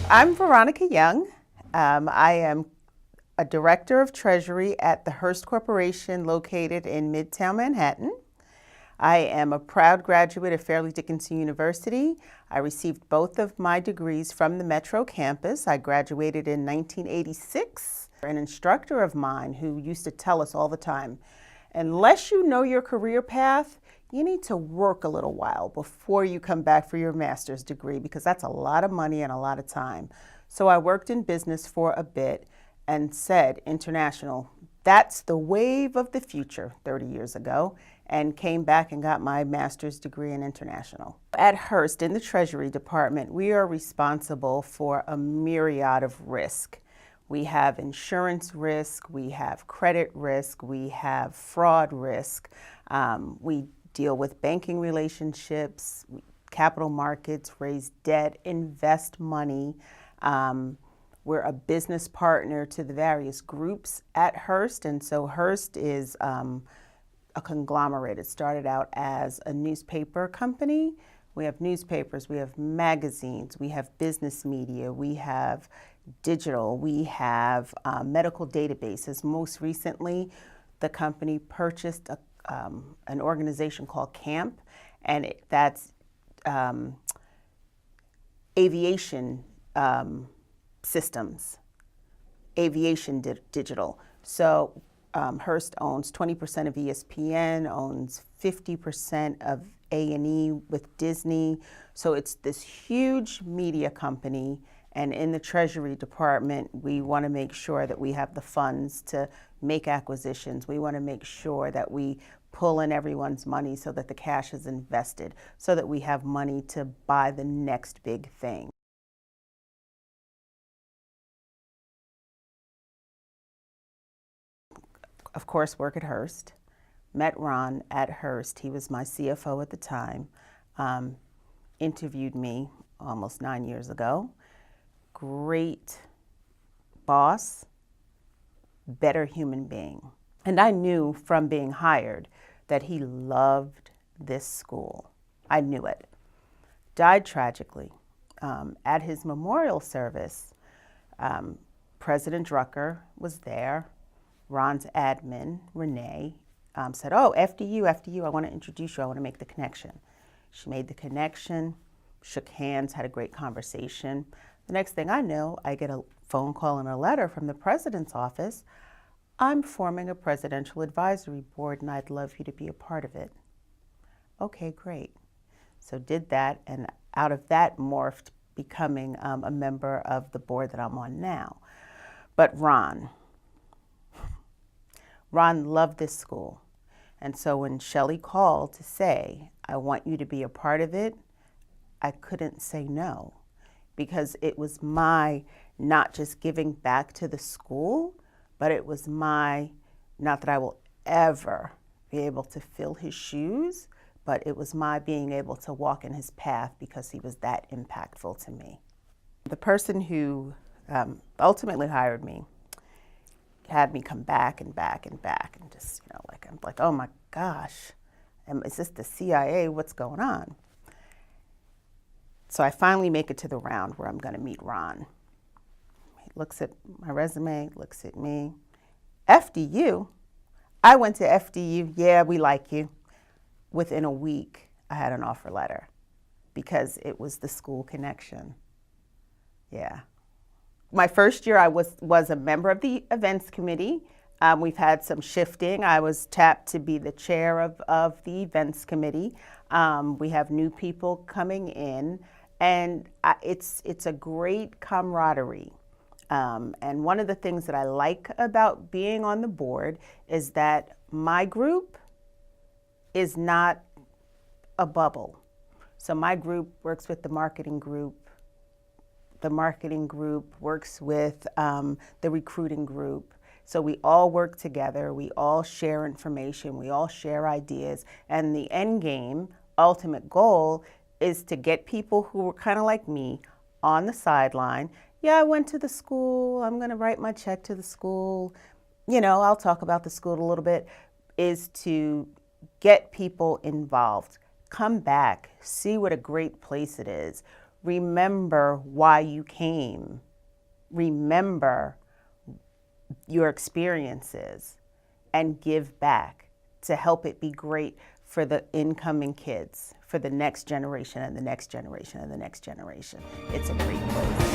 I'm Veronica Young. I am a Director of Treasury at the Hearst Corporation located in Midtown Manhattan. I am a proud graduate of Fairleigh Dickinson University. I received both of my degrees from the Metro campus. I graduated in 1986. An instructor of mine who used to tell us all the time, unless you know your career path, you need to work a little while before you come back for your master's degree because that's a lot of money and a lot of time. So I worked in business for a bit and said, international, that's the wave of the future 30 years ago, and came back and got my master's degree in international. At Hearst, in the Treasury Department, we are responsible for a myriad of risk. We have insurance risk, we have credit risk, we have fraud risk. We deal with banking relationships, capital markets, raise debt, invest money. We're a business partner to the various groups at Hearst, and so Hearst is a conglomerate. It started out as a newspaper company. We have newspapers, we have magazines, we have business media, we have digital, we have medical databases. Most recently, the company purchased an organization called CAMP, and that's aviation systems, aviation digital. So Hearst owns 20% of ESPN, owns 50% of A&E with Disney. So it's this huge media company, and in the Treasury Department, we want to make sure that we have the funds to make acquisitions. We want to make sure that we pull in everyone's money so that the cash is invested, so that we have money to buy the next big thing. Of course, work at Hearst. Met Ron at Hearst. He was my CFO at the time. Interviewed me almost 9 years ago. Great boss, better human being. And I knew from being hired that he loved this school. I knew it. Died tragically. At his memorial service, President Drucker was there. Ron's admin, Renee, said, oh, FDU, I want to introduce you, I want to make the connection. She made the connection, shook hands, had a great conversation. The next thing I know, I get a phone call and a letter from the president's office. I'm forming a presidential advisory board and I'd love you to be a part of it. Okay, great. So did that, and out of that morphed becoming a member of the board that I'm on now. But Ron loved this school. And so when Shelley called to say, I want you to be a part of it, I couldn't say no, because it was my not just giving back to the school, but it was my, not that I will ever be able to fill his shoes, but it was my being able to walk in his path because he was that impactful to me. The person who ultimately hired me had me come back and back and back, and just, I'm like, oh my gosh, is this the CIA? What's going on? So I finally make it to the round where I'm going to meet Ron. He looks at my resume, looks at me. FDU? I went to FDU. Yeah, we like you. Within a week, I had an offer letter because it was the school connection. Yeah. My first year, I was a member of the events committee. We've had some shifting. I was tapped to be the chair of the events committee. We have new people coming in, and it's a great camaraderie. And one of the things that I like about being on the board is that my group is not a bubble. So my group works with the marketing group. The marketing group works with the recruiting group. So we all work together, we all share information, we all share ideas, and the end game, ultimate goal, is to get people who were kind of like me on the sideline. Yeah, I went to the school, I'm gonna write my check to the school, I'll talk about the school a little bit, is to get people involved. Come back, see what a great place it is. remember why you came. Remember your experiences and give back to help it be great for the incoming kids, for the next generation and the next generation and the next generation. It's a great place.